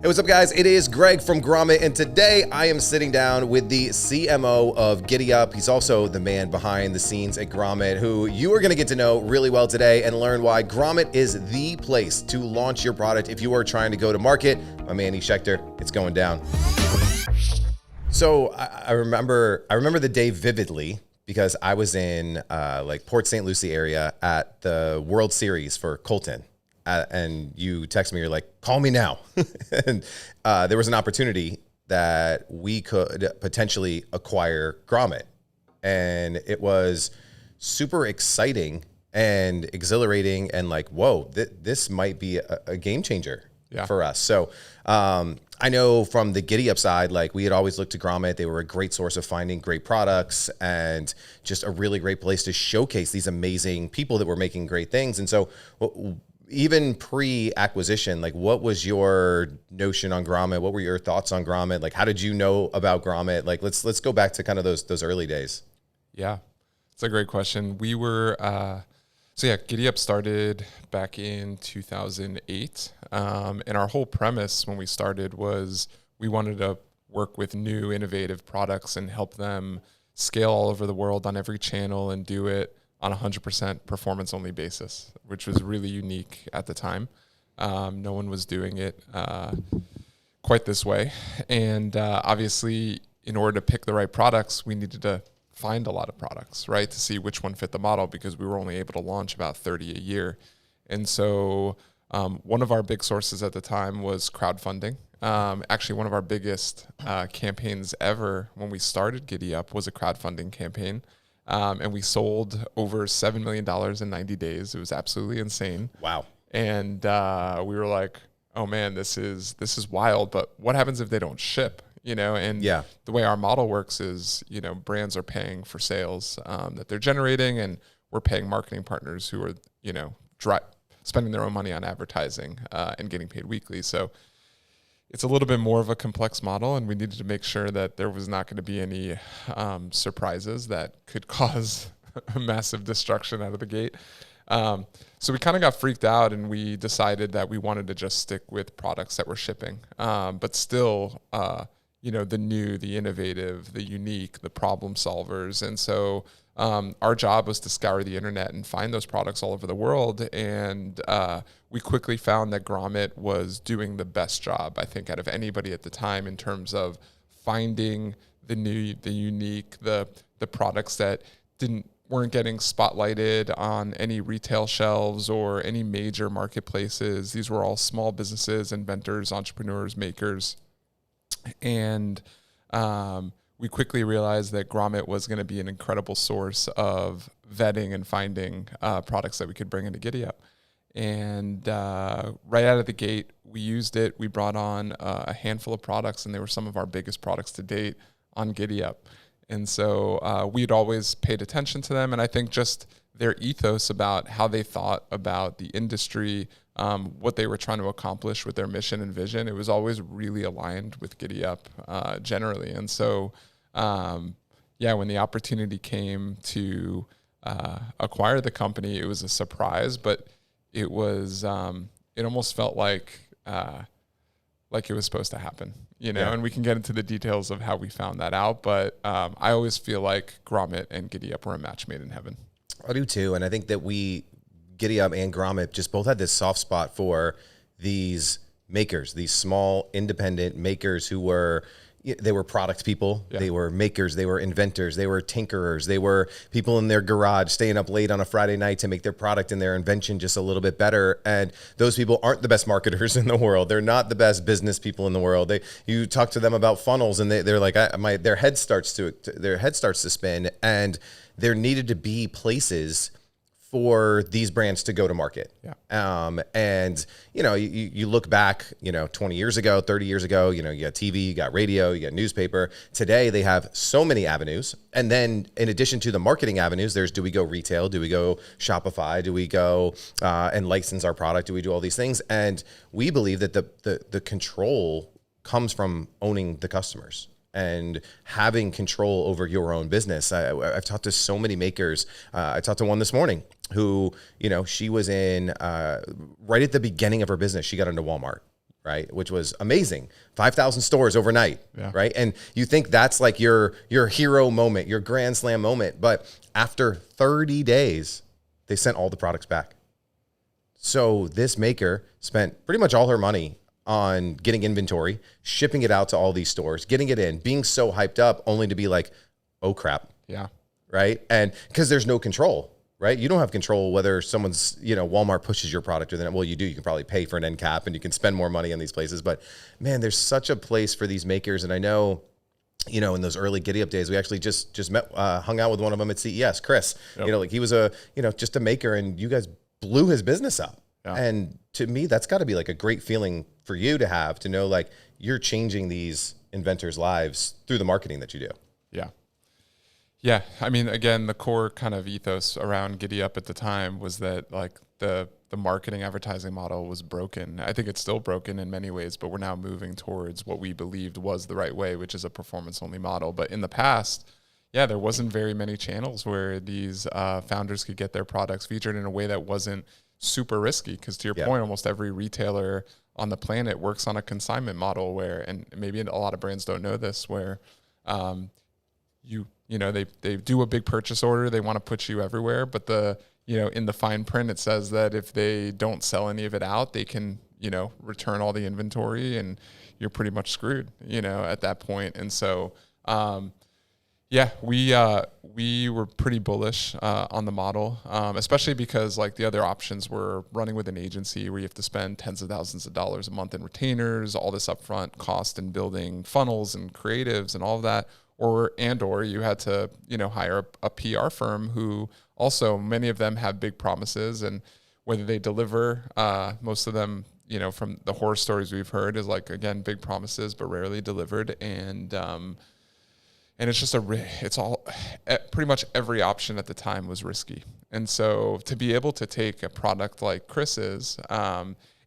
Hey, what's up, guys? It is Greg from Grommet, and today I am sitting down with the CMO of Giddy Up. He's also the man behind the scenes at Grommet, who you are going to get to know really well today and learn why Grommet is the place to launch your product if you are trying to go to market. My man, Schechter, it's going down. So I remember the day vividly because I was in Port St. Lucie area at the World Series for Colton. And you text me, you're like, call me now. And there was an opportunity that we could potentially acquire Grommet. And it was super exciting and exhilarating and like, whoa, this might be a game changer for us. So I know from the Giddy Up side, like we had always looked to Grommet. They were a great source of finding great products and just a really great place to showcase these amazing people that were making great things. And so even pre-acquisition, like what was your notion on Grommet? What were your thoughts on Grommet? Like, how did you know about Grommet? Like, let's go back to kind of those early days. Yeah, it's a great question. We were, Giddy Up started back in 2008. And our whole premise when we started was we wanted to work with new innovative products and help them scale all over the world on every channel and do it on 100% performance only basis, which was really unique at the time. No one was doing it quite this way. And obviously, in order to pick the right products, we needed to find a lot of products, right, to see which one fit the model because we were only able to launch about 30 a year. And so one of our big sources at the time was crowdfunding. Actually, one of our biggest campaigns ever when we started Giddy Up was a crowdfunding campaign. And we sold over $7 million in 90 days. It was absolutely insane. Wow. And we were like, oh man, this is wild, but what happens if they don't ship? And the way our model works is, brands are paying for sales that they're generating, and we're paying marketing partners who are, spending their own money on advertising and getting paid weekly. So it's a little bit more of a complex model, and we needed to make sure that there was not going to be any surprises that could cause massive destruction out of the gate. So we kind of got freaked out, and we decided that we wanted to just stick with products that were shipping, but still, the new, the innovative, the unique, the problem solvers. And so our job was to scour the internet and find those products all over the world. And we quickly found that Grommet was doing the best job, I think, out of anybody at the time in terms of finding the new, the unique, the products that weren't getting spotlighted on any retail shelves or any major marketplaces. These were all small businesses, inventors, entrepreneurs, makers. And we quickly realized that Grommet was going to be an incredible source of vetting and finding products that we could bring into Giddy Up. And right out of the gate, we used it. We brought on a handful of products, and they were some of our biggest products to date on Giddy Up. And so we'd always paid attention to them. And I think just their ethos about how they thought about the industry, what they were trying to accomplish with their mission and vision, it was always really aligned with Giddy Up generally. And so, when the opportunity came to acquire the company, it was a surprise, but it was, it almost felt like it was supposed to happen, and we can get into the details of how we found that out. But I always feel like Grommet and Giddy Up were a match made in heaven. I do too. And I think that Giddy Up and Grommet just both had this soft spot for these makers, these small independent makers who were product people. Yeah. They were makers. They were inventors. They were tinkerers. They were people in their garage staying up late on a Friday night to make their product and their invention just a little bit better. And those people aren't the best marketers in the world. They're not the best business people in the world. You talk to them about funnels, and they're like, their head starts to spin. And there needed to be places for these brands to go to market. Yeah. And, you look back, 20 years ago, 30 years ago, you got TV, you got radio, you got newspaper. Today, they have so many avenues. And then in addition to the marketing avenues, do we go retail? Do we go Shopify? Do we go and license our product? Do we do all these things? And we believe that the control comes from owning the customers and having control over your own business. I've talked to so many makers. I talked to one this morning who, she was in right at the beginning of her business. She got into Walmart, right? Which was amazing. 5,000 stores overnight, Yeah. right? And you think that's like your hero moment, your grand slam moment. But after 30 days, they sent all the products back. So this maker spent pretty much all her money on getting inventory, shipping it out to all these stores, getting it in, being so hyped up, only to be like, oh crap. Yeah. Right. And because there's no control, right? You don't have control whether someone's, Walmart pushes your product or then, well, you do. You can probably pay for an end cap and you can spend more money in these places. But man, there's such a place for these makers. And I know, in those early Giddy Up days, we actually just met, hung out with one of them at CES, Chris. Yep. He was just a maker, and you guys blew his business up. Yeah. And to me, that's got to be like a great feeling for you to have, to know like you're changing these inventors' lives through the marketing that you do. Yeah. Yeah. I mean, again, the core kind of ethos around Giddy Up at the time was that like the marketing advertising model was broken. I think it's still broken in many ways, but we're now moving towards what we believed was the right way, which is a performance only model. But in the past, there wasn't very many channels where these founders could get their products featured in a way that wasn't super risky. Because to your point, almost every retailer on the planet works on a consignment model where, and maybe a lot of brands don't know this, where they do a big purchase order, they want to put you everywhere, but in the fine print it says that if they don't sell any of it out, they can return all the inventory, and you're pretty much screwed at that point. And so we were pretty bullish on the model, especially because like the other options were running with an agency where you have to spend tens of thousands of dollars a month in retainers, all this upfront cost in building funnels and creatives and all of that, or you had to hire a PR firm who also, many of them have big promises, and whether they deliver, most of them from the horror stories we've heard is like, again, big promises but rarely delivered. And it's just pretty much every option at the time was risky. And so to be able to take a product like Chris's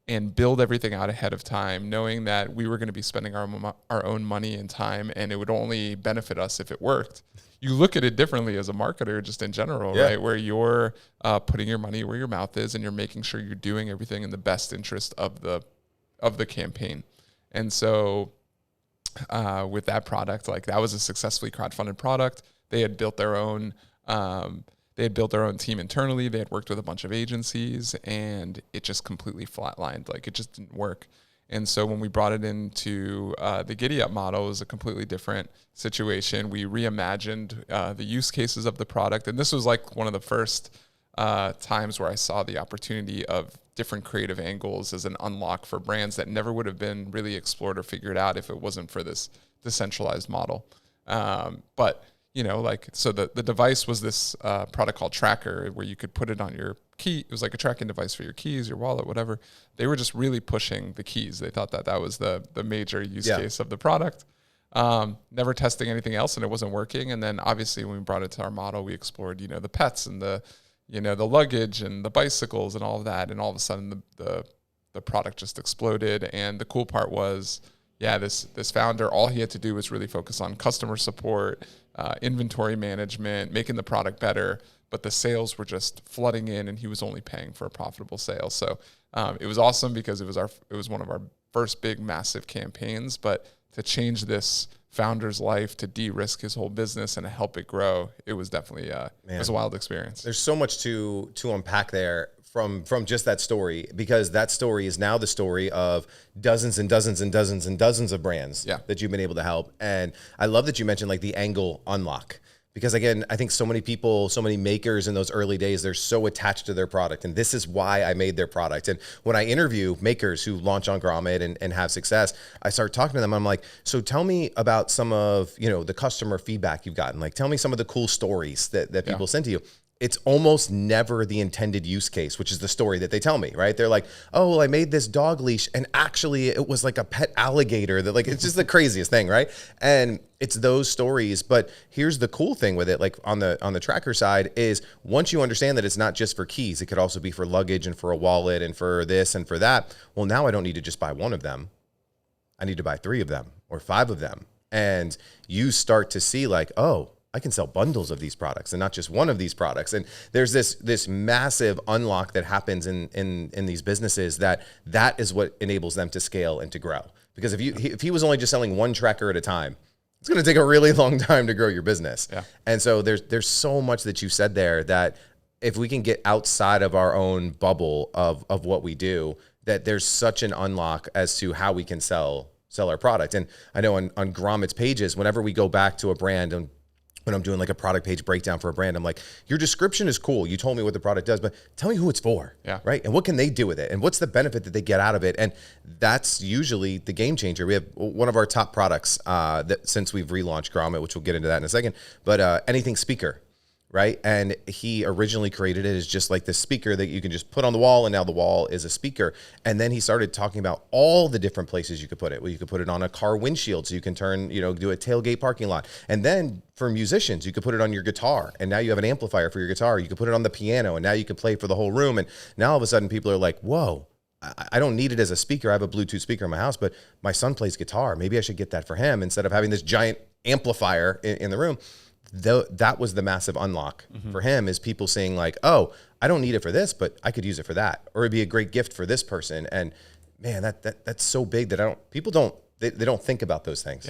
and build everything out ahead of time, knowing that we were going to be spending our own money and time, and it would only benefit us if it worked. You look at it differently as a marketer, just in general, right? Where you're putting your money where your mouth is, and you're making sure you're doing everything in the best interest of the campaign. And so with that product, like that was a successfully crowdfunded product. They had built their own. They had built their own team internally. They had worked with a bunch of agencies, and it just completely flatlined. Like it just didn't work. And so when we brought it into the Giddy Up model, it was a completely different situation. We reimagined the use cases of the product. And this was like one of the first times where I saw the opportunity of different creative angles as an unlock for brands that never would have been really explored or figured out if it wasn't for this decentralized model. But so the device was this product called Tracker, where you could put it on your key. It was like a tracking device for your keys, your wallet, whatever. They were just really pushing the keys. They thought that was the major use case of the product. Never testing anything else, and it wasn't working. And then obviously when we brought it to our model, we explored, the pets and the luggage and the bicycles and all of that. And all of a sudden the product just exploded. And the cool part was, this founder, all he had to do was really focus on customer support, inventory management, making the product better, but the sales were just flooding in, and he was only paying for a profitable sale. So it was awesome because it was one of our first big, massive campaigns. But to change this founder's life, to de-risk his whole business and to help it grow, it was definitely it was a wild experience. There's so much to unpack there from just that story, because that story is now the story of dozens and dozens and dozens and dozens of brands that you've been able to help. And I love that you mentioned like the angle unlock, because again, I think so many people, so many makers in those early days, they're so attached to their product, and this is why I made their product. And when I interview makers who launch on Grommet and have success, I start talking to them. I'm like, so tell me about some of, the customer feedback you've gotten. Like, tell me some of the cool stories that people send to you. It's almost never the intended use case, which is the story that they tell me, right? They're like, oh, well, I made this dog leash, and actually it was like a pet alligator. That, like, it's just the craziest thing, right? And it's those stories. But here's the cool thing with it, like on the Tracker side, is once you understand that it's not just for keys, it could also be for luggage and for a wallet and for this and for that. Well, now I don't need to just buy one of them. I need to buy 3 of them or 5 of them. And you start to see like, oh, I can sell bundles of these products and not just one of these products. And there's this massive unlock that happens in these businesses that is what enables them to scale and to grow. Because if he was only just selling one tracker at a time, it's going to take a really long time to grow your business. Yeah. And so there's so much that you said there that if we can get outside of our own bubble of what we do, that there's such an unlock as to how we can sell our product. And I know on Grommet's pages, whenever we go back to a brand and when I'm doing like a product page breakdown for a brand, I'm like, your description is cool. You told me what the product does, but tell me who it's for, right? And what can they do with it? And what's the benefit that they get out of it? And that's usually the game changer. We have one of our top products that since we've relaunched Grommet, which we'll get into that in a second, but anything speaker, right? And he originally created it as just like this speaker that you can just put on the wall, and now the wall is a speaker. And then he started talking about all the different places you could put it. Well, you could put it on a car windshield, so you can turn, do a tailgate parking lot. And then for musicians, you could put it on your guitar, and now you have an amplifier for your guitar. You could put it on the piano, and now you can play for the whole room. And now all of a sudden people are like, whoa, I don't need it as a speaker. I have a Bluetooth speaker in my house, but my son plays guitar. Maybe I should get that for him instead of having this giant amplifier in the room. That was the massive unlock for him, is people saying like, oh, I don't need it for this, but I could use it for that, or it'd be a great gift for this person. And man, that's so big that people don't think about those things.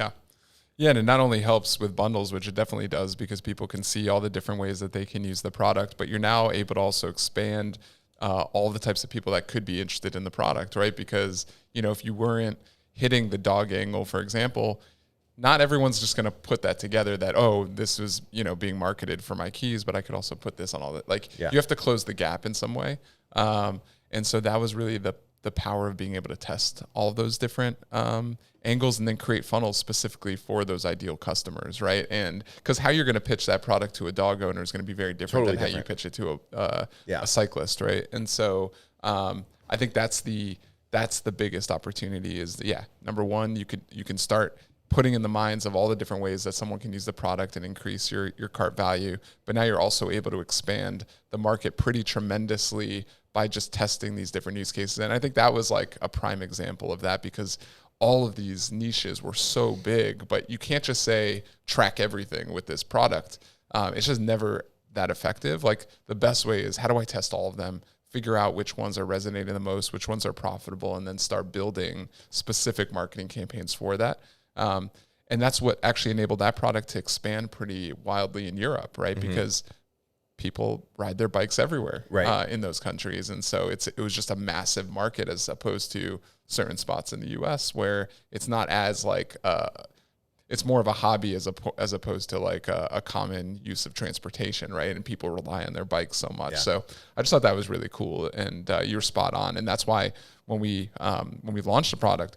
Yeah, and it not only helps with bundles, which it definitely does, because people can see all the different ways that they can use the product, but you're now able to also expand all the types of people that could be interested in the product, right? Because, if you weren't hitting the dog angle, for example, not everyone's just going to put that together that, oh, this was, being marketed for my keys, but I could also put this on all that. You have to close the gap in some way. And so that was really the power of being able to test all of those different angles and then create funnels specifically for those ideal customers, right? And because how you're going to pitch that product to a dog owner is going to be very different than how you pitch it to a cyclist, right? And so I think that's the biggest opportunity is, number one, you can start putting in the minds of all the different ways that someone can use the product and increase your cart value. But now you're also able to expand the market pretty tremendously by just testing these different use cases. And I think that was like a prime example of that, because all of these niches were so big, but you can't just say track everything with this product. It's just never that effective. Like the best way is, how do I test all of them? Figure out which ones are resonating the most, which ones are profitable, and then start building specific marketing campaigns for that. And that's what actually enabled that product to expand pretty wildly in Europe, right? Mm-hmm. Because people ride their bikes everywhere in those countries. And so it was just a massive market, as opposed to certain spots in the US where it's not as like, it's more of a hobby as opposed to like a common use of transportation, right? And people rely on their bikes so much. Yeah. So I just thought that was really cool, and you're spot on. And that's why when we launched the product,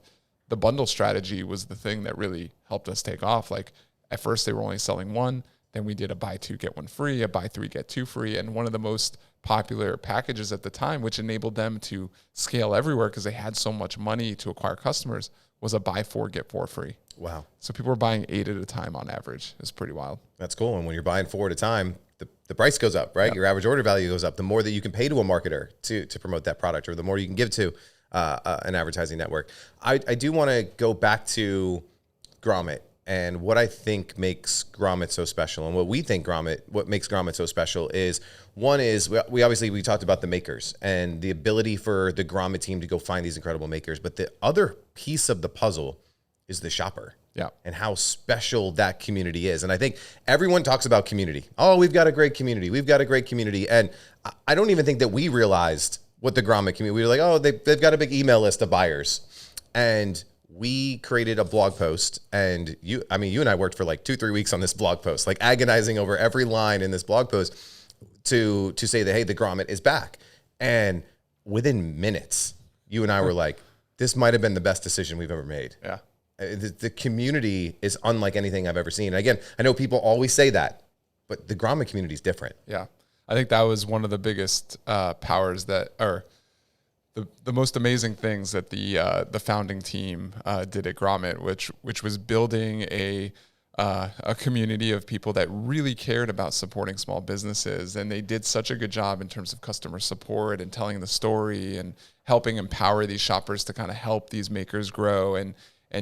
the bundle strategy was the thing that really helped us take off. Like at first they were only selling one, then we did a buy two, get one free, a buy three, get two free. And one of the most popular packages at the time, which enabled them to scale everywhere because they had so much money to acquire customers, was a buy four, get four free. Wow. So people were buying 8 at a time on average. It's pretty wild. That's cool. And when you're buying 4 at a time, the price goes up, right? Yep. Your average order value goes up. The more that you can pay to a marketer to promote that product, or the more you can give to an advertising network. I do want to go back to Grommet and what I think makes Grommet so special, and what we think what makes Grommet so special is, one is we talked about the makers and the ability for the Grommet team to go find these incredible makers. But the other piece of the puzzle is the shopper. Yeah. And how special that community is. And I think everyone talks about community. Oh, we've got a great community. We've got a great community. And I don't even think that we realized what the Grommet community, we were like, oh, they've got a big email list of buyers. And we created a blog post, and you and I worked for like 2-3 weeks on this blog post, like agonizing over every line in this blog post to say that, hey, the Grommet is back. And within minutes, you and I were like, this might've been the best decision we've ever made. Yeah. The community is unlike anything I've ever seen. And again, I know people always say that, but the Grommet community is different. Yeah. I think that was one of the biggest powers the most amazing things that the founding team did at Grommet, which was building a community of people that really cared about supporting small businesses. And they did such a good job in terms of customer support and telling the story and helping empower these shoppers to kind of help these makers grow. And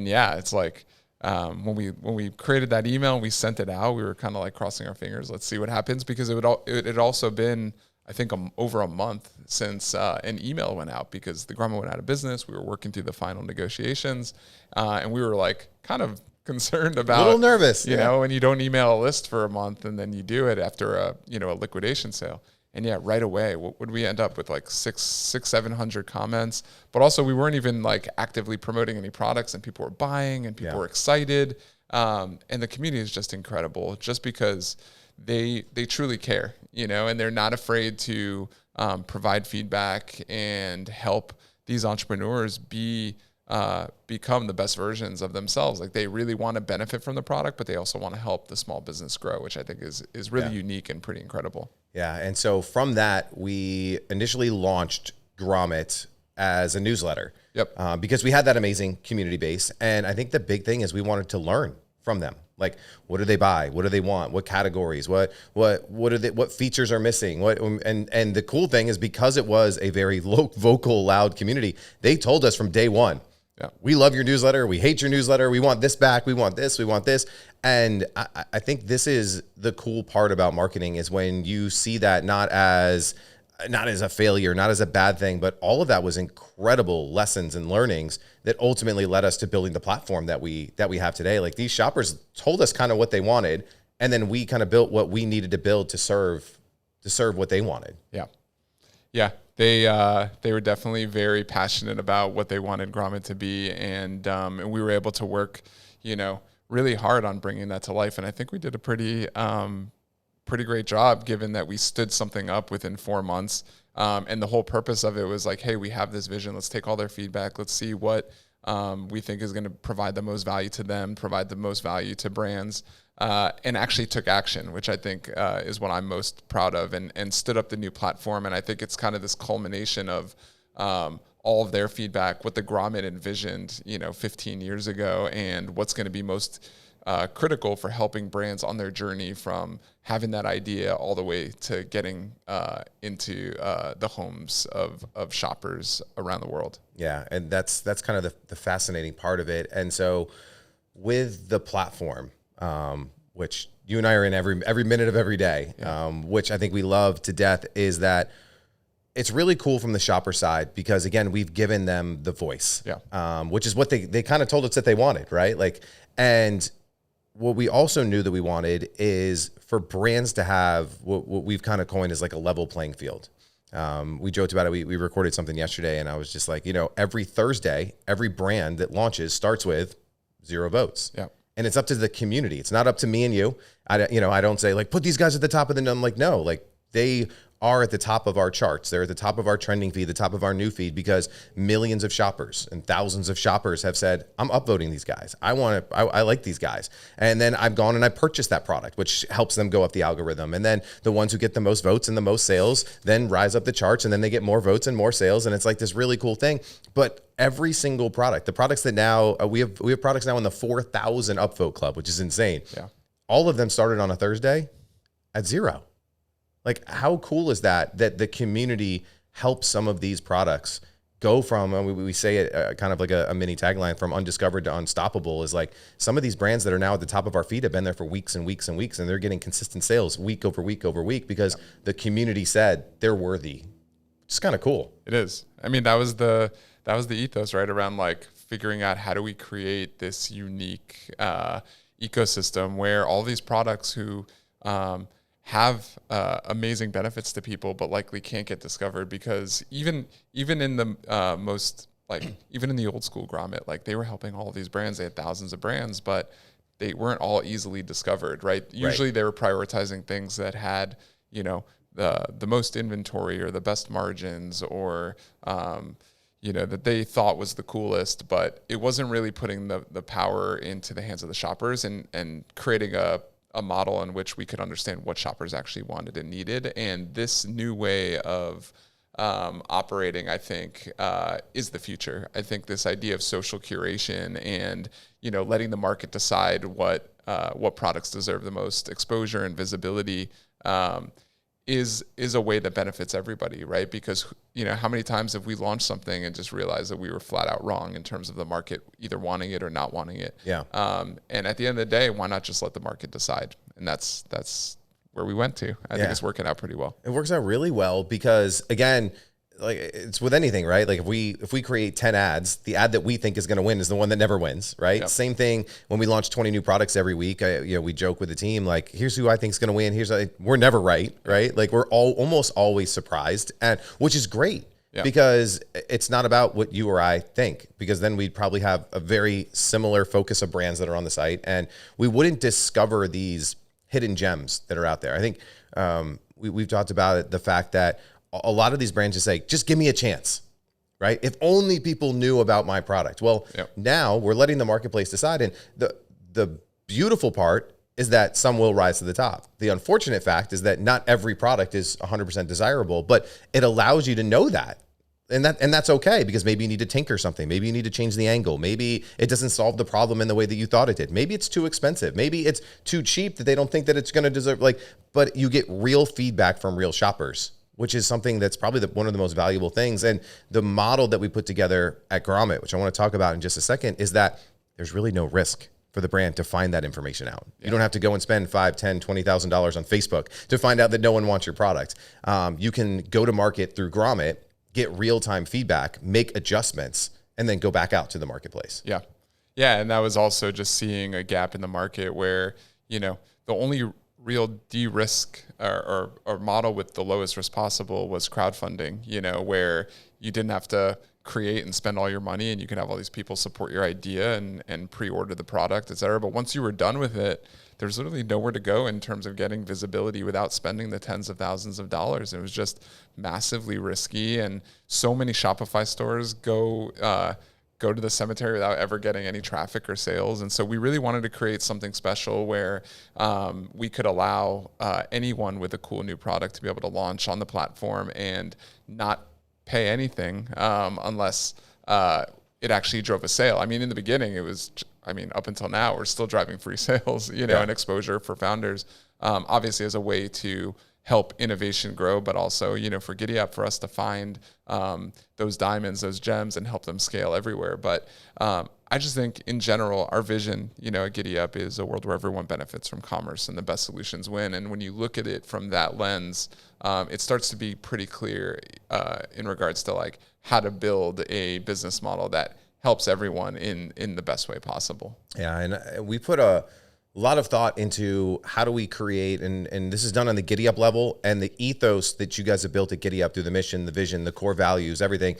yeah, it's like when we created that email and we sent it out, we were kind of like crossing our fingers. Let's see what happens, because it had also been, I think, over a month since an email went out, because the Grommet went out of business. We were working through the final negotiations, and we were like kind of concerned about, a little nervous, you know, when you don't email a list for a month and then you do it after a liquidation sale. And yeah, right away, what would we end up with, like 700 comments? But also, we weren't even like actively promoting any products, and people were buying, and people were excited. And the community is just incredible, just because they truly care, you know, and they're not afraid to provide feedback and help these entrepreneurs become the best versions of themselves. Like, they really want to benefit from the product, but they also want to help the small business grow, which I think is really unique and pretty incredible. Yeah. And so from that, we initially launched Grommet as a newsletter. Yep. Because we had that amazing community base. And I think the big thing is we wanted to learn from them. Like, what do they buy? What do they want? What categories? What features are missing? And the cool thing is, because it was a very vocal, loud community, they told us from day one, we love your newsletter. We hate your newsletter. We want this back. We want this. We want this. And I think this is the cool part about marketing, is when you see that not as a failure, not as a bad thing, but all of that was incredible lessons and learnings that ultimately led us to building the platform that we have today. Like, these shoppers told us kind of what they wanted, and then we kind of built what we needed to build to serve what they wanted. Yeah. Yeah. They were definitely very passionate about what they wanted Grommet to be, and we were able to work, you know, really hard on bringing that to life. And I think we did a pretty great job, given that we stood something up within 4 months. And the whole purpose of it was like, hey, we have this vision. Let's take all their feedback. Let's see what we think is going to provide the most value to them, provide the most value to brands, and actually took action, which I think is what I'm most proud of, and stood up the new platform. And I think it's kind of this culmination of all of their feedback, what the Grommet envisioned, 15 years ago, and what's going to be most critical for helping brands on their journey from having that idea all the way to getting into the homes of shoppers around the world. Yeah, and that's kind of the fascinating part of it. And so with the platform, which you and I are in every minute of every day, which I think we love to death, is that it's really cool from the shopper side, because again, we've given them the voice, which is what they kind of told us that they wanted, right? Like, and what we also knew that we wanted is for brands to have what we've kind of coined as like a level playing field. We joked about it. We recorded something yesterday, and I was just like, every Thursday, every brand that launches starts with 0 votes. Yeah. And it's up to the community. It's not up to me and you. I don't say like, put these guys at the top of the, I'm like, no, like, they are at the top of our charts. They're at the top of our trending feed, the top of our new feed, because millions of shoppers and thousands of shoppers have said, I'm upvoting these guys. I like these guys. And then I've gone and I purchased that product, which helps them go up the algorithm. And then the ones who get the most votes and the most sales then rise up the charts, and then they get more votes and more sales. And it's like this really cool thing. But every single product, the products that now, we have products now in the 4,000 upvote club, which is insane. Yeah. All of them started on a Thursday at 0. Like, how cool is that the community helps some of these products go from, we say it kind of like a mini tagline, from undiscovered to unstoppable, is like, some of these brands that are now at the top of our feed have been there for weeks and weeks and weeks, and they're getting consistent sales week over week over week, because the community said they're worthy. It's kind of cool. It is. I mean, that was the ethos, right? Around like figuring out, how do we create this unique ecosystem where all these products who have amazing benefits to people, but likely can't get discovered, because even in the most, like, even in the old school Grommet, like, they were helping all of these brands. They had thousands of brands, but they weren't all easily discovered, right? Usually they were prioritizing things that had, the most inventory or the best margins, or that they thought was the coolest, but it wasn't really putting the power into the hands of the shoppers and creating a model in which we could understand what shoppers actually wanted and needed. And this new way of operating, I think, is the future. I think this idea of social curation and, letting the market decide what products deserve the most exposure and visibility is a way that benefits everybody, right? Because, you know, how many times have we launched something and just realized that we were flat out wrong in terms of the market either wanting it or not wanting it? Yeah. And at the end of the day, why not just let the market decide? And that's where we went to. I think it's working out pretty well. It works out really well because, again, like it's with anything, right? Like if we create 10 ads, the ad that we think is going to win is the one that never wins, right? Yep. Same thing when we launch 20 new products every week. We joke with the team, like, here's who I think is going to win. We're never right? Like we're almost always surprised, and which is great. Yeah. Because it's not about what you or I think, because then we'd probably have a very similar focus of brands that are on the site, and we wouldn't discover these hidden gems that are out there. I think we've talked about it, the fact that a lot of these brands just say, just give me a chance, right? If only people knew about my product. Well, now we're letting the marketplace decide. And the beautiful part is that some will rise to the top. The unfortunate fact is that not every product is 100% desirable, but it allows you to know that. And that's okay, because maybe you need to tinker something. Maybe you need to change the angle. Maybe it doesn't solve the problem in the way that you thought it did. Maybe it's too expensive. Maybe it's too cheap that they don't think that it's going to deserve, but you get real feedback from real shoppers, which is something that's probably one of the most valuable things. And the model that we put together at Grommet, which I want to talk about in just a second, is that there's really no risk for the brand to find that information out. Yeah. You don't have to go and spend $5,000, $10,000, $20,000 on Facebook to find out that no one wants your product. You can go to market through Grommet, get real-time feedback, make adjustments, and then go back out to the marketplace. Yeah. Yeah, and that was also just seeing a gap in the market where, you know, the only real de-risk or model with the lowest risk possible was crowdfunding, you know, where you didn't have to create and spend all your money, and you can have all these people support your idea and pre-order the product, et cetera. But once you were done with it, there's literally nowhere to go in terms of getting visibility without spending the tens of thousands of dollars. It was just massively risky, and so many Shopify stores go to the cemetery without ever getting any traffic or sales. And so we really wanted to create something special where we could allow anyone with a cool new product to be able to launch on the platform and not pay anything unless it actually drove a sale. I mean, in the beginning, it was, up until now, we're still driving free sales, and exposure for founders, obviously as a way to help innovation grow, but also, for Giddy Up, for us to find those diamonds, those gems, and help them scale everywhere. But I just think in general, our vision, at Giddy Up is a world where everyone benefits from commerce and the best solutions win. And when you look at it from that lens, it starts to be pretty clear in regards to like how to build a business model that helps everyone in the best way possible. Yeah, and we put a lot of thought into how do we create, and this is done on the Giddy Up level, and the ethos that you guys have built at Giddy Up through the mission, the vision, the core values, everything,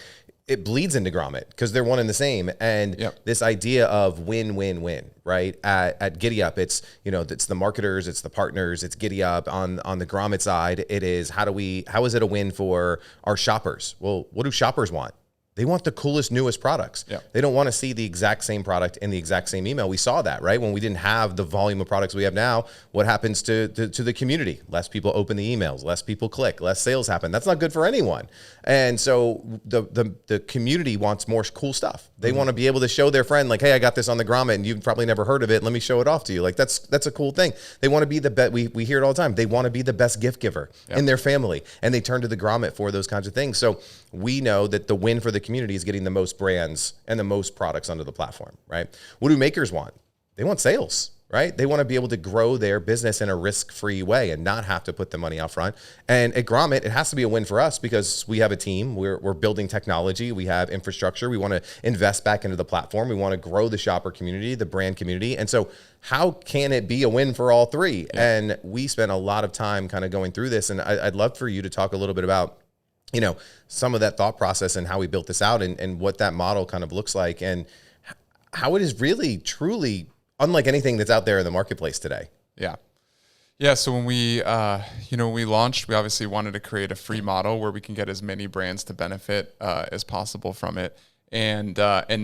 it bleeds into Grommet because they're one and the same. And this idea of win-win-win, right? At Giddy Up, it's, it's the marketers, it's the partners, it's Giddy Up. On the Grommet side, it is how is it a win for our shoppers? Well, what do shoppers want? They want the coolest, newest products. Yeah. They don't want to see the exact same product in the exact same email. We saw that, right? When we didn't have the volume of products we have now, what happens to the community? Less people open the emails, less people click, less sales happen. That's not good for anyone. And so the community wants more cool stuff. They want to be able to show their friend, like, hey, I got this on the Grommet and you've probably never heard of it. Let me show it off to you. Like, that's a cool thing. They want to be the best. We hear it all the time. They want to be the best gift giver in their family. And they turn to the Grommet for those kinds of things. So we know that the win for the community is getting the most brands and the most products onto the platform, right? What do makers want? They want sales, right? They want to be able to grow their business in a risk-free way and not have to put the money out front. And at Grommet, it has to be a win for us because we have a team. We're building technology. We have infrastructure. We want to invest back into the platform. We want to grow the shopper community, the brand community. And so how can it be a win for all three? Yeah. And we spent a lot of time kind of going through this. And I'd love for you to talk a little bit about some of that thought process and how we built this out and what that model kind of looks like and how it is really, truly unlike anything that's out there in the marketplace today. Yeah. Yeah. So when we, when we launched, we obviously wanted to create a free model where we can get as many brands to benefit as possible from it. and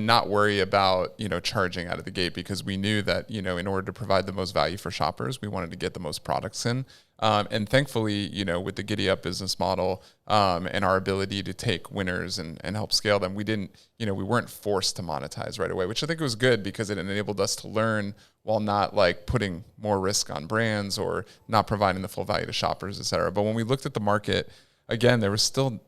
not worry about, charging out of the gate, because we knew that, in order to provide the most value for shoppers, we wanted to get the most products in. And thankfully, with the Giddy Up business model, and our ability to take winners and help scale them, we didn't, we weren't forced to monetize right away, which I think was good, because it enabled us to learn while not like putting more risk on brands or not providing the full value to shoppers, et cetera. But when we looked at the market, again, there was still,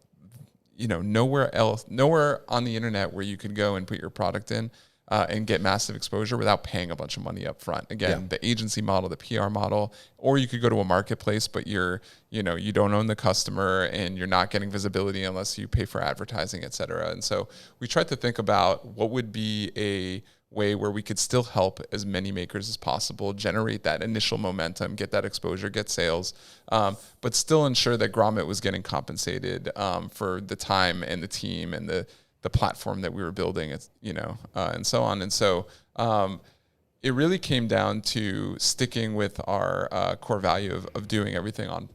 nowhere on the internet where you could go and put your product in and get massive exposure without paying a bunch of money up front. Again, the agency model, the PR model, or you could go to a marketplace, but you don't own the customer and you're not getting visibility unless you pay for advertising, et cetera. And so we tried to think about what would be a way where we could still help as many makers as possible, generate that initial momentum, get that exposure, get sales, but still ensure that Grommet was getting compensated for the time and the team and the platform that we were building, and so on. And so it really came down to sticking with our core value of doing everything on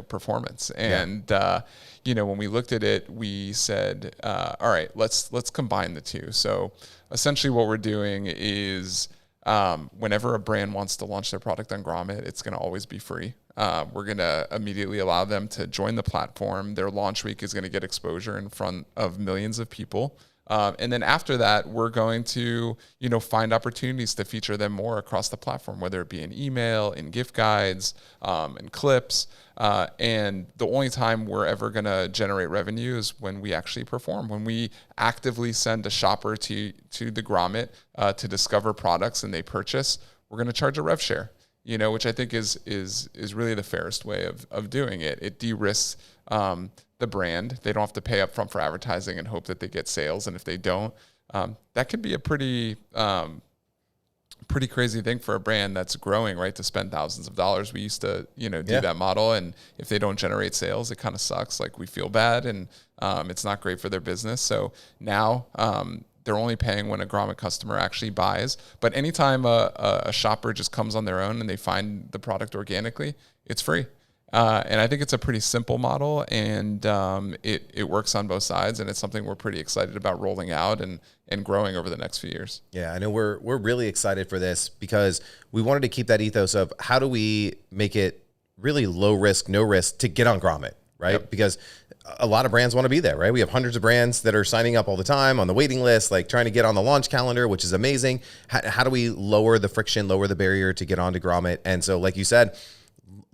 performance. And when we looked at it, we said, all right, let's combine the two. So essentially what we're doing is whenever a brand wants to launch their product on Grommet, it's going to always be free. We're going to immediately allow them to join the platform. Their launch week is going to get exposure in front of millions of people. And then after that, we're going to, find opportunities to feature them more across the platform, whether it be in email, in gift guides, in clips. And the only time we're ever going to generate revenue is when we actually perform, when we actively send a shopper to the Grommet to discover products and they purchase. We're going to charge a rev share, which I think is really the fairest way of doing it. It de-risks the brand. They don't have to pay up front for advertising and hope that they get sales. And if they don't, that could be a pretty crazy thing for a brand that's growing, right? To spend thousands of dollars. We used to, do that model. And if they don't generate sales, it kind of sucks. Like, we feel bad, and it's not great for their business. So now, they're only paying when a Grommet customer actually buys. But anytime a shopper just comes on their own and they find the product organically, it's free. And I think it's a pretty simple model, and it works on both sides, and it's something we're pretty excited about rolling out and growing over the next few years. Yeah, I know we're really excited for this, because we wanted to keep that ethos of how do we make it really low risk, no risk to get on Grommet, right? Yep. Because a lot of brands want to be there, right? We have hundreds of brands that are signing up all the time on the waiting list, like trying to get on the launch calendar, which is amazing. How do we lower the friction, lower the barrier to get onto Grommet? And so, like you said,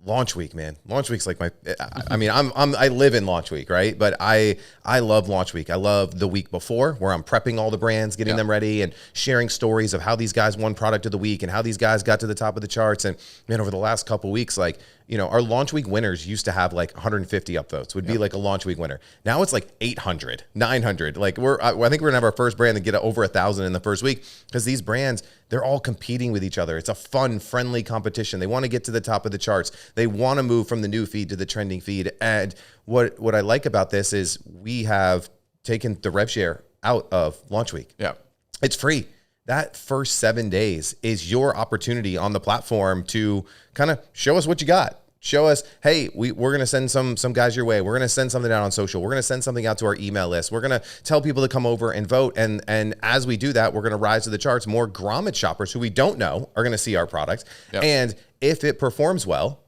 launch week, man. Launch week's like I live in launch week, right? But I love launch week. I love the week before, where I'm prepping all the brands, getting them ready, and sharing stories of how these guys won product of the week and how these guys got to the top of the charts. And man, over the last couple of weeks, like, our launch week winners used to have like 150 upvotes, would be like a launch week winner. Now it's like 800, 900. Like, I think we're gonna have our first brand that get over 1,000 in the first week, because these brands, they're all competing with each other. It's a fun, friendly competition. They want to get to the top of the charts. They want to move from the new feed to the trending feed. And what I like about this is we have taken the rev share out of launch week. Yeah, it's free. That first 7 days is your opportunity on the platform to kind of show us what you got. Show us, hey, we're going to send some guys your way. We're going to send something out on social. We're going to send something out to our email list. We're going to tell people to come over and vote. And as we do that, we're going to rise to the charts. More Grommet shoppers who we don't know are going to see our product. Yep. And if it performs well,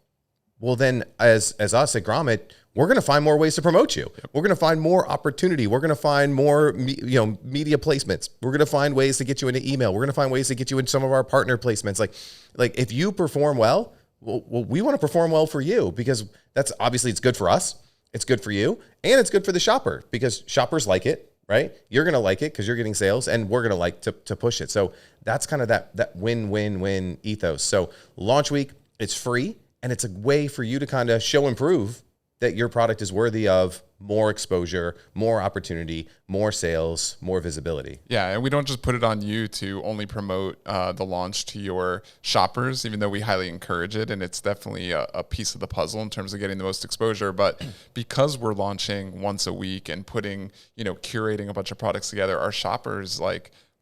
then as us at Grommet, we're going to find more ways to promote you. Yep. We're going to find more opportunity. We're going to find more, media placements. We're going to find ways to get you into email. We're going to find ways to get you in some of our partner placements. Like if you perform well, we want to perform well for you, because that's obviously, it's good for us. It's good for you, and it's good for the shopper, because shoppers like it, right? You're going to like it because you're getting sales, and we're going to like to push it. So that's kind of that win-win-win ethos. So launch week, it's free, and it's a way for you to kind of show and prove that your product is worthy of more exposure, more opportunity, more sales, more visibility. Yeah, and we don't just put it on you to only promote the launch to your shoppers, even though we highly encourage it, and it's definitely a piece of the puzzle in terms of getting the most exposure. But because we're launching once a week and putting, curating a bunch of products together, our shoppers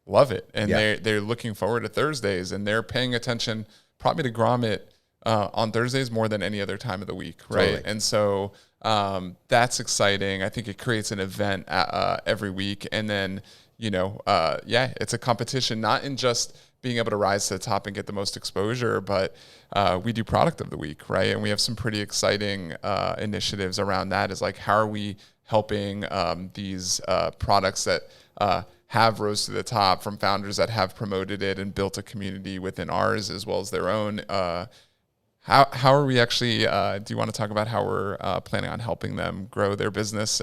love it, and they're looking forward to Thursdays, and they're paying attention probably to Grommet on Thursdays more than any other time of the week, right? Totally. And so that's exciting. I think it creates an event every week. And then, it's a competition, not in just being able to rise to the top and get the most exposure, but we do product of the week, right? And we have some pretty exciting initiatives around that. Is like, how are we helping these products that have rose to the top from founders that have promoted it and built a community within ours as well as their own. How are we actually, do you want to talk about how we're planning on helping them grow their business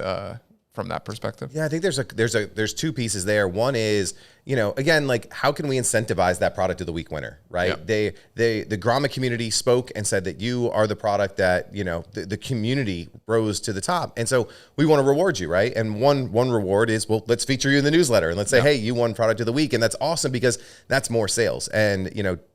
from that perspective? Yeah, I think there's two pieces there. One is, again, like, how can we incentivize that product of the week winner, right? Yep. The Grommet community spoke and said that you are the product that, the community rose to the top. And so we want to reward you, right? And one reward is, well, let's feature you in the newsletter and let's say, hey, you won product of the week. And that's awesome because that's more sales. And,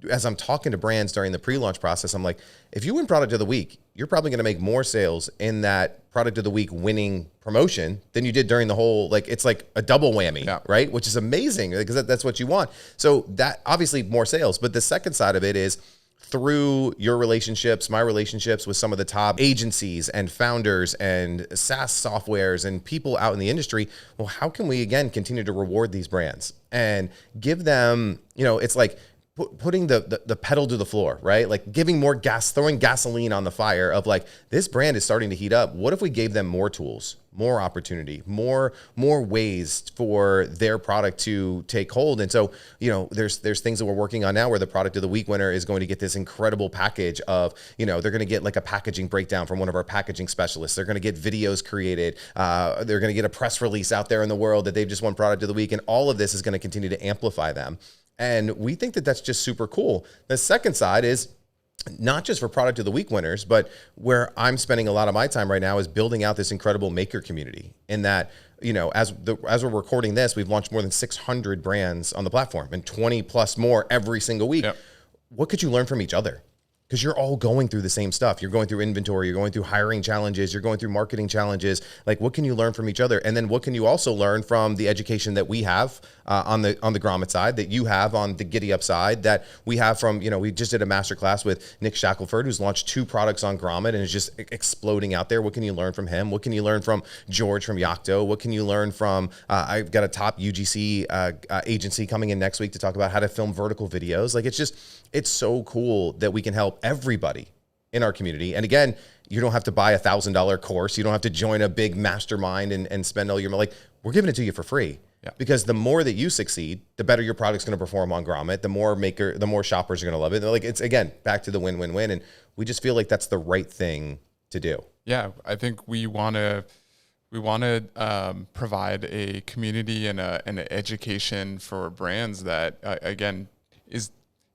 as I'm talking to brands during the pre-launch process, I'm like, if you win product of the week, you're probably going to make more sales in that product of the week winning promotion than you did during the whole, it's like a double whammy, right? Which is amazing because that's what you want. So that obviously more sales, but the second side of it is through your relationships, my relationships with some of the top agencies and founders and SaaS softwares and people out in the industry. Well, how can we again continue to reward these brands and give them, it's like putting the pedal to the floor, right? Like giving more gas, throwing gasoline on the fire of like, this brand is starting to heat up. What if we gave them more tools, more opportunity, more ways for their product to take hold? And so, there's things that we're working on now where the product of the week winner is going to get this incredible package of, they're going to get like a packaging breakdown from one of our packaging specialists. They're going to get videos created. They're going to get a press release out there in the world that they've just won product of the week. And all of this is going to continue to amplify them. And we think that that's just super cool. The second side is not just for product of the week winners, but where I'm spending a lot of my time right now is building out this incredible maker community. In that, as we're recording this, we've launched more than 600 brands on the platform and 20 plus more every single week. Yep. What could you learn from each other? Because you're all going through the same stuff. You're going through inventory, you're going through hiring challenges, you're going through marketing challenges. Like, what can you learn from each other? And then what can you also learn from the education that we have on the Grommet side, that you have on the Giddy Up side, that we have from, we just did a masterclass with Nick Shackelford, who's launched 2 products on Grommet and is just exploding out there. What can you learn from him? What can you learn from George from Yocto? What can you learn from, I've got a top UGC agency coming in next week to talk about how to film vertical videos. Like, it's so cool that we can help everybody in our community. And again, you don't have to buy $1,000 course. You don't have to join a big mastermind and spend all your money. Like, we're giving it to you for free. Yeah. Because the more that you succeed, the better your product's going to perform on Grommet. The more shoppers are going to love it. Like, it's again back to the win-win-win, and we just feel like that's the right thing to do. Yeah, I think we want to provide a community and an education for brands that again is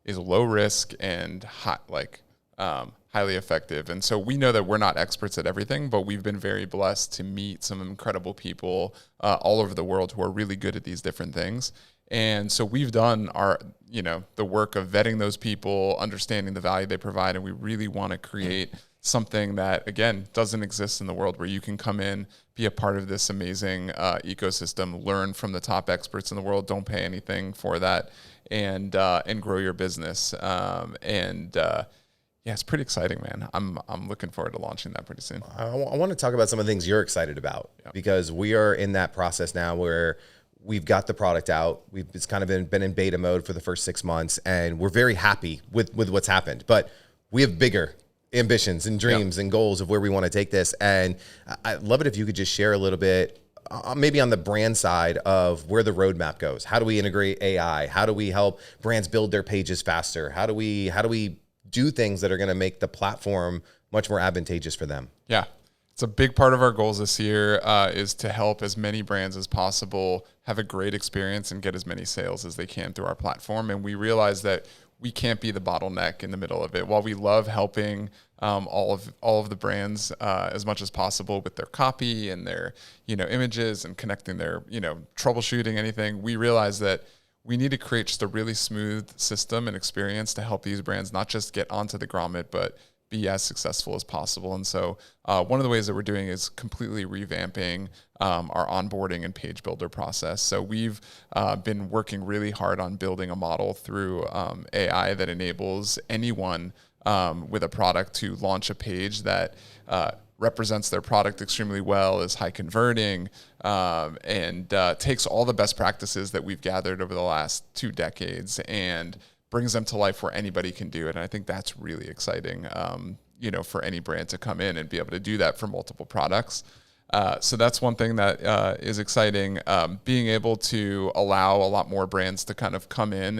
low risk and highly effective. And so we know that we're not experts at everything, but we've been very blessed to meet some incredible people all over the world who are really good at these different things. And so we've done the work of vetting those people, understanding the value they provide, and we really want to create something that, again, doesn't exist in the world, where you can come in, be a part of this amazing ecosystem, learn from the top experts in the world, don't pay anything for that, and grow your business. Yeah, it's pretty exciting, man. I'm looking forward to launching that pretty soon. I want to talk about some of the things you're excited about, because we are in that process now where we've got the product out. It's kind of been in beta mode for the first 6 months, and we're very happy with what's happened. But we have bigger ambitions and dreams and goals of where we want to take this. And I'd love it if you could just share a little bit, maybe on the brand side, of where the roadmap goes. How do we integrate AI? How do we help brands build their pages faster? How do we do things that are going to make the platform much more advantageous for them? Yeah. It's a big part of our goals this year is to help as many brands as possible have a great experience and get as many sales as they can through our platform. And we realize that we can't be the bottleneck in the middle of it. While we love helping all of the brands as much as possible with their copy and their images and connecting their troubleshooting anything, we realize that we need to create just a really smooth system and experience to help these brands not just get onto the Grommet, but be as successful as possible. And so one of the ways that we're doing is completely revamping our onboarding and page builder process. So we've been working really hard on building a model through AI that enables anyone with a product to launch a page that represents their product extremely well, is high converting, and takes all the best practices that we've gathered over the last 2 decades and brings them to life where anybody can do it. And I think that's really exciting, for any brand to come in and be able to do that for multiple products. So that's one thing that is exciting. Being able to allow a lot more brands to kind of come in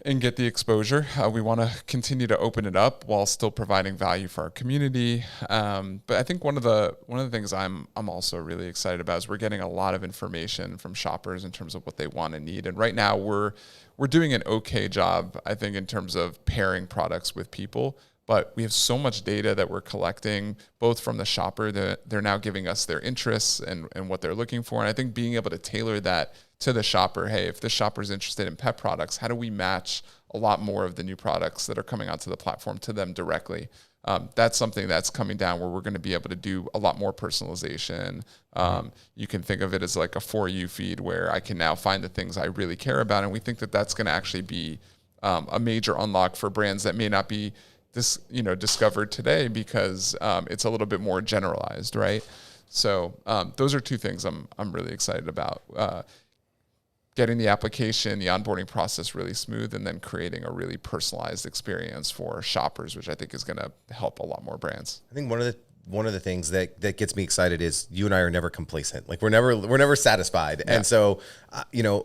and get the exposure. We want to continue to open it up while still providing value for our community. But I think one of the things I'm also really excited about is we're getting a lot of information from shoppers in terms of what they want and need. And right now we're doing an okay job, I think, in terms of pairing products with people. But we have so much data that we're collecting, both from the shopper, that they're now giving us their interests and what they're looking for. And I think being able to tailor that to the shopper, hey, if the shopper is interested in pet products, how do we match a lot more of the new products that are coming onto the platform to them directly? That's something that's coming down where we're going to be able to do a lot more personalization. You can think of it as like a For You feed where I can now find the things I really care about. And we think that that's going to actually be a major unlock for brands that may not be discovered today because it's a little bit more generalized, right? So those are 2 things I'm really excited about. Getting the application, the onboarding process really smooth, and then creating a really personalized experience for shoppers, which I think is going to help a lot more brands. I think one of the things that gets me excited is you and I are never complacent. Like we're never satisfied. Yeah. And so,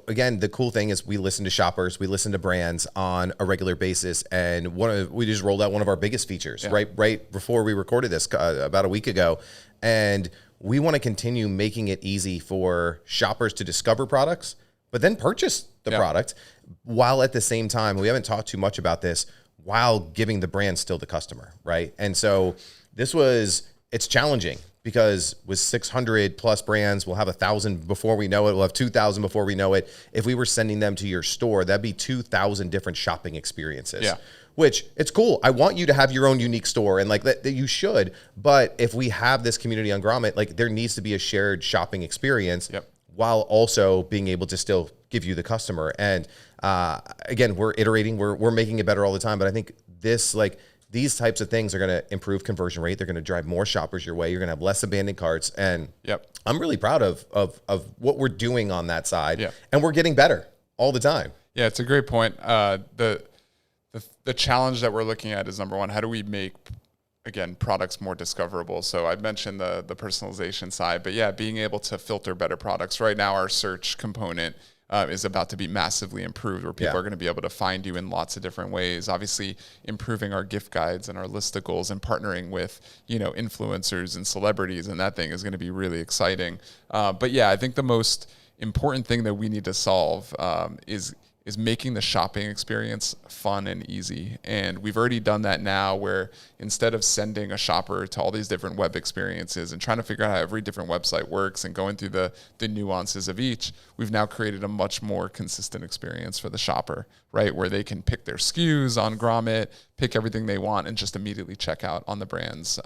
again, the cool thing is we listen to shoppers, we listen to brands on a regular basis. And we just rolled out one of our biggest features right before we recorded this about a week ago. And we want to continue making it easy for shoppers to discover products, but then purchase the product, while at the same time, we haven't talked too much about this, while giving the brand still the customer, right? And so it's challenging because with 600 plus brands, we'll have 1,000 before we know it. We'll have 2,000 before we know it. If we were sending them to your store, that'd be 2,000 different shopping experiences. Yeah. Which it's cool. I want you to have your own unique store and like that you should. But if we have this community on Grommet, like there needs to be a shared shopping experience while also being able to still give you the customer. And again, we're iterating, we're making it better all the time. But I think these types of things are going to improve conversion rate. They're going to drive more shoppers your way. You're going to have less abandoned carts. And I'm really proud of what we're doing on that side. Yep. And we're getting better all the time. Yeah, it's a great point. The challenge that we're looking at is, number one, how do we make, again, products more discoverable? So I mentioned the personalization side, but being able to filter better products. Right now, our search component is about to be massively improved, where people are going to be able to find you in lots of different ways. Obviously, improving our gift guides and our listicles and partnering with, influencers and celebrities, and that thing is going to be really exciting. But I think the most important thing that we need to solve is making the shopping experience fun and easy. And we've already done that now, where instead of sending a shopper to all these different web experiences and trying to figure out how every different website works and going through the nuances of each, we've now created a much more consistent experience for the shopper, right? Where they can pick their SKUs on Grommet, pick everything they want, and just immediately check out on the brand's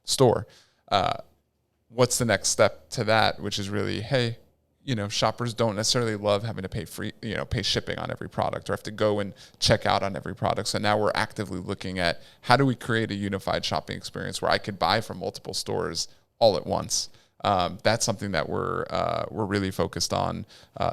store. What's the next step to that? Which is really, hey, shoppers don't necessarily love having to pay shipping on every product or have to go and check out on every product. So now we're actively looking at how do we create a unified shopping experience where I could buy from multiple stores all at once. That's something that we're really focused on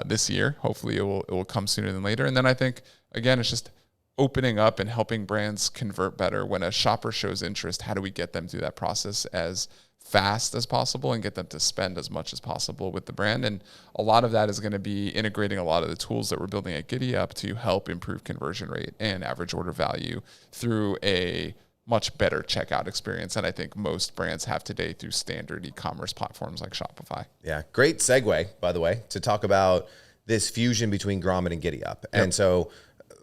this year. Hopefully it will come sooner than later. And then I think, again, it's just opening up and helping brands convert better. When a shopper shows interest, how do we get them through that process as fast as possible and get them to spend as much as possible with the brand? And a lot of that is going to be integrating a lot of the tools that we're building at Giddy Up to help improve conversion rate and average order value through a much better checkout experience than I think most brands have today through standard e-commerce platforms like Shopify. Yeah, great segue, by the way, to talk about this fusion between Grommet and Giddy Up. Yep. And so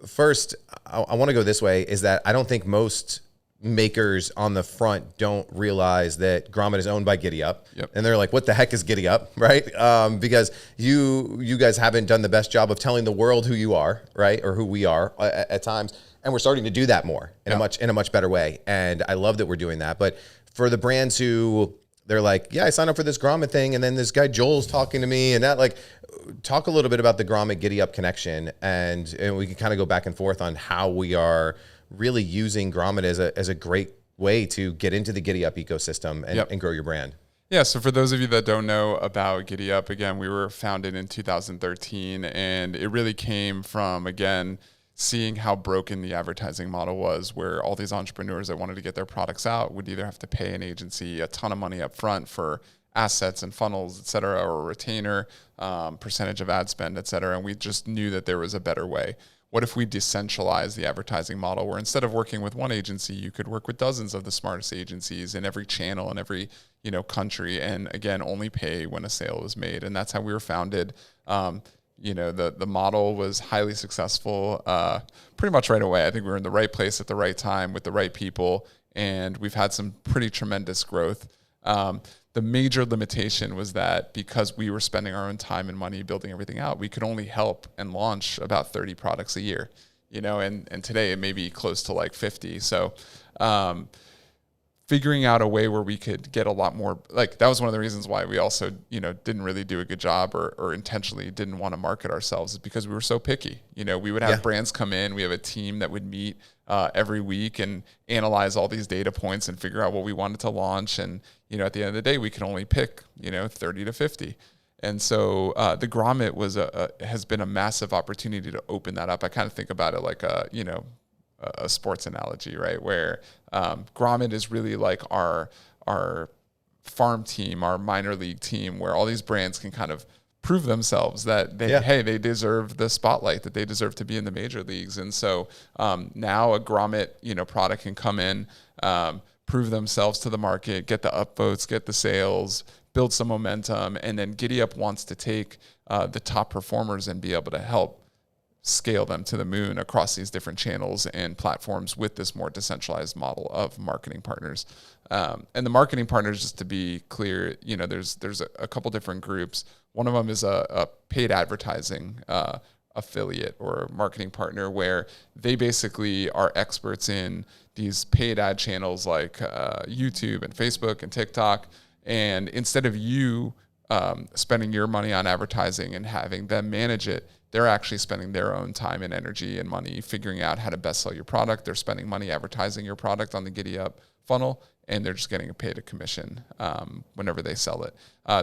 first, I want to go this way, is that I don't think most makers on the front don't realize that Grommet is owned by Giddy Up. Yep. And they're like, what the heck is Giddy Up, right? Because you guys haven't done the best job of telling the world who you are, right? Or who we are at times. And we're starting to do that more in a much better way. And I love that we're doing that. But for the brands who they're like, yeah, I signed up for this Grommet thing, and then this guy Joel's talking to me, and that, like, talk a little bit about the Grommet Giddy Up connection, and we can kind of go back and forth on how we are really using Grommet as a great way to get into the Giddy Up ecosystem and grow your brand. Yeah, so for those of you that don't know about Giddy Up, again, we were founded in 2013, and it really came from, again, seeing how broken the advertising model was, where all these entrepreneurs that wanted to get their products out would either have to pay an agency a ton of money up front for assets and funnels, et cetera, or a retainer, percentage of ad spend, et cetera. And we just knew that there was a better way. What if we decentralize the advertising model, where instead of working with one agency, you could work with dozens of the smartest agencies in every channel in every country, and again, only pay when a sale is made. And that's how we were founded. The model was highly successful pretty much right away. I think we were in the right place at the right time with the right people, and we've had some pretty tremendous growth. The major limitation was that because we were spending our own time and money building everything out, we could only help and launch about 30 products a year, and today it may be close to like 50. So figuring out a way where we could get a lot more, like that was one of the reasons why we also, didn't really do a good job or intentionally didn't want to market ourselves, is because we were so picky. We would have brands come in. We have a team that would meet every week and analyze all these data points and figure out what we wanted to launch. And, at the end of the day, we can only pick, 30 to 50. And so the Grommet has been a massive opportunity to open that up. I kind of think about it like a sports analogy, right? Where Grommet is really like our farm team, our minor league team, where all these brands can kind of prove themselves that they deserve the spotlight, that they deserve to be in the major leagues. And so now a Grommet, product can come in, prove themselves to the market, get the upvotes, get the sales, build some momentum, and then Giddy Up wants to take the top performers and be able to help scale them to the moon across these different channels and platforms with this more decentralized model of marketing partners. And the marketing partners, just to be clear, there's a couple different groups. One of them is a paid advertising affiliate or marketing partner, where they basically are experts in these paid ad channels like YouTube and Facebook and TikTok. And instead of you spending your money on advertising and having them manage it, they're actually spending their own time and energy and money figuring out how to best sell your product. They're spending money advertising your product on the Giddy Up funnel, and they're just getting paid a commission whenever they sell it.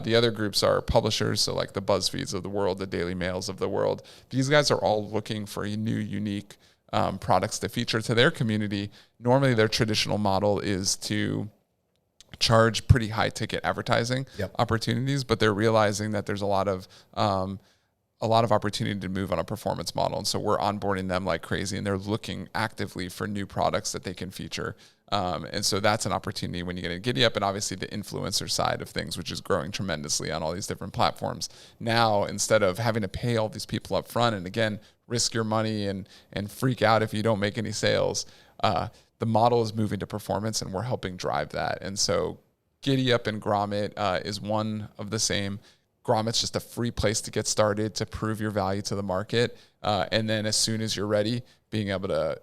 The other groups are publishers, so like the BuzzFeeds of the world, the Daily Mails of the world. These guys are all looking for new, unique products to feature to their community. Normally, their traditional model is to charge pretty high ticket advertising opportunities, but they're realizing that there's a lot of opportunity to move on a performance model. And so we're onboarding them like crazy, and they're looking actively for new products that they can feature. And so that's an opportunity when you get a Giddy Up, and obviously the influencer side of things, which is growing tremendously on all these different platforms. Now, instead of having to pay all these people up front and again, risk your money and freak out if you don't make any sales, the model is moving to performance, and we're helping drive that. And so Giddy Up and Grommet is one of the same. Grommet's just a free place to get started, to prove your value to the market. And then as soon as you're ready, being able to,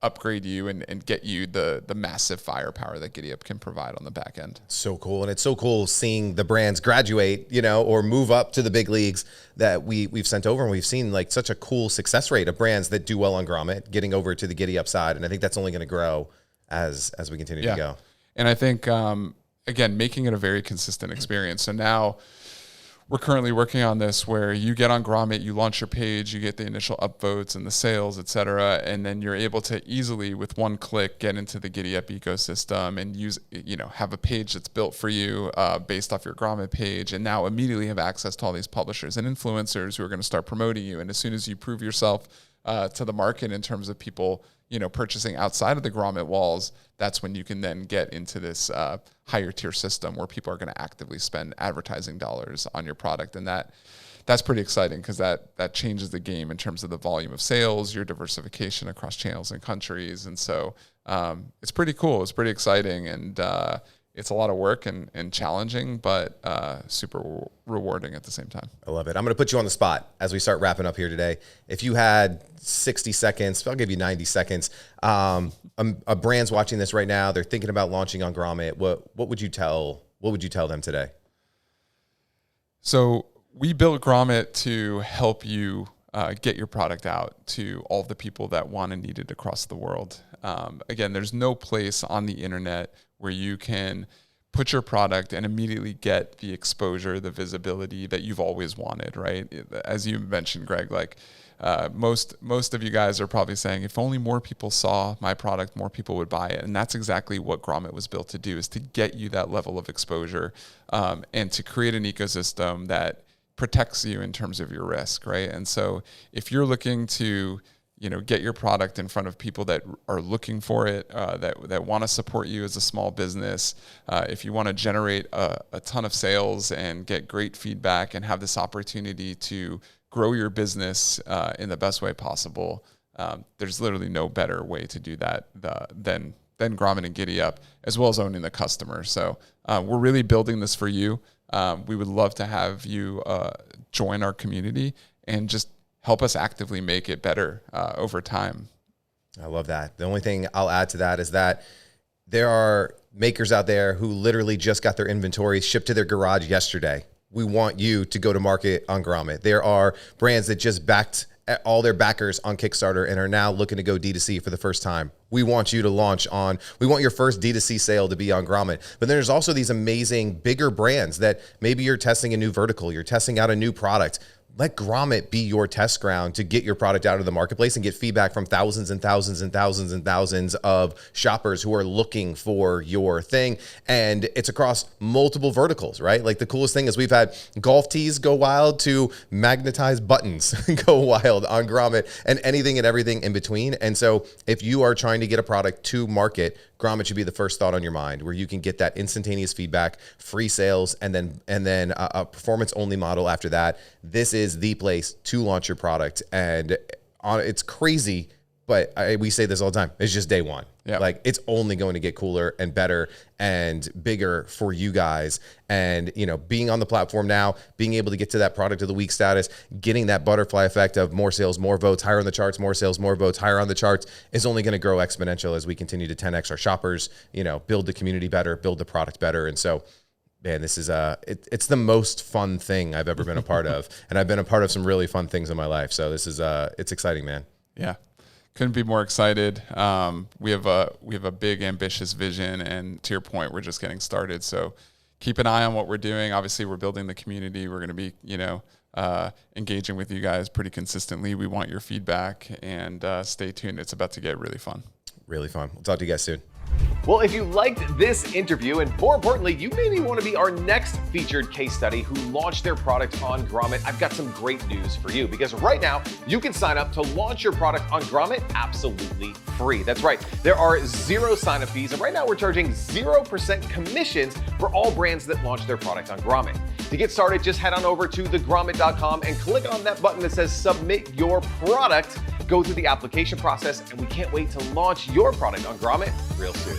upgrade you and get you the massive firepower that Giddy Up can provide on the back end. So cool. And it's so cool seeing the brands graduate, or move up to the big leagues that we've sent over. And we've seen like such a cool success rate of brands that do well on Grommet getting over to the Giddy Up side. And I think that's only going to grow as we continue to go. And I think, again, making it a very consistent experience. So now we're currently working on this where you get on Grommet, you launch your page, you get the initial upvotes and the sales, et cetera, and then you're able to easily, with one click, get into the Giddy Up ecosystem and use, have a page that's built for you based off your Grommet page, and now immediately have access to all these publishers and influencers who are going to start promoting you. And as soon as you prove yourself to the market in terms of people, purchasing outside of the Grommet walls, that's when you can then get into this higher tier system where people are going to actively spend advertising dollars on your product. And that's pretty exciting, because that changes the game in terms of the volume of sales, your diversification across channels and countries. And so it's pretty cool. It's pretty exciting. And it's a lot of work and challenging, but super rewarding at the same time. I love it. I'm going to put you on the spot as we start wrapping up here today. If you had 60 seconds, I'll give you 90 seconds. A brand's watching this right now. They're thinking about launching on Grommet. What would you tell them today? So we built Grommet to help you get your product out to all the people that want and need it across the world. Again, there's no place on the internet where you can put your product and immediately get the exposure, the visibility that you've always wanted, right? As you mentioned, Greg, like most of you guys are probably saying, if only more people saw my product, more people would buy it. And that's exactly what Grommet was built to do, is to get you that level of exposure and to create an ecosystem that protects you in terms of your risk, right? And so if you're looking to get your product in front of people that are looking for it, that want to support you as a small business, if you want to generate a ton of sales and get great feedback and have this opportunity to grow your business in the best way possible, there's literally no better way to do that than Grommet and Giddy Up, as well as owning the customer. So we're really building this for you. We would love to have you join our community and just help us actively make it better over time. I love that. The only thing I'll add to that is that there are makers out there who literally just got their inventory shipped to their garage yesterday. We want you to go to market on Grommet. There are brands that just backed all their backers on Kickstarter and are now looking to go D2C for the first time. We want you to launch on, we want your first D2C sale to be on Grommet. But then there's also these amazing bigger brands that maybe you're testing a new vertical, you're testing out a new product. Let Grommet be your test ground to get your product out of the marketplace and get feedback from thousands and thousands and thousands and thousands of shoppers who are looking for your thing. And it's across multiple verticals, right? Like the coolest thing is we've had golf tees go wild to magnetized buttons go wild on Grommet, and anything and everything in between. And so if you are trying to get a product to market, Grommet should be the first thought on your mind, where you can get that instantaneous feedback, free sales, and then a performance only model after that. This is the place to launch your product, and it's crazy, but we say this all the time. It's just day one. Yep. Like it's only going to get cooler and better and bigger for you guys. And being on the platform now, being able to get to that product of the week status, getting that butterfly effect of more sales, more votes, higher on the charts, more sales, more votes, higher on the charts, is only going to grow exponential as we continue to 10x our shoppers. Build the community better, build the product better, and so. Man, this is it's the most fun thing I've ever been a part of, and I've been a part of some really fun things in my life. So this is it's exciting, man. Yeah, couldn't be more excited. We have a big ambitious vision, and to your point, we're just getting started. So keep an eye on what we're doing. Obviously, we're building the community. We're going to be engaging with you guys pretty consistently. We want your feedback, and stay tuned. It's about to get really fun. Really fun. We'll talk to you guys soon. Well, if you liked this interview, and more importantly, you maybe want to be our next featured case study who launched their product on Grommet, I've got some great news for you, because right now you can sign up to launch your product on Grommet absolutely free. That's right. There are 0 sign-up fees, and right now we're charging 0% commissions for all brands that launch their product on Grommet. To get started, just head on over to thegrommet.com and click on that button that says Submit Your Product. Go through the application process, and we can't wait to launch your product on Grommet real soon.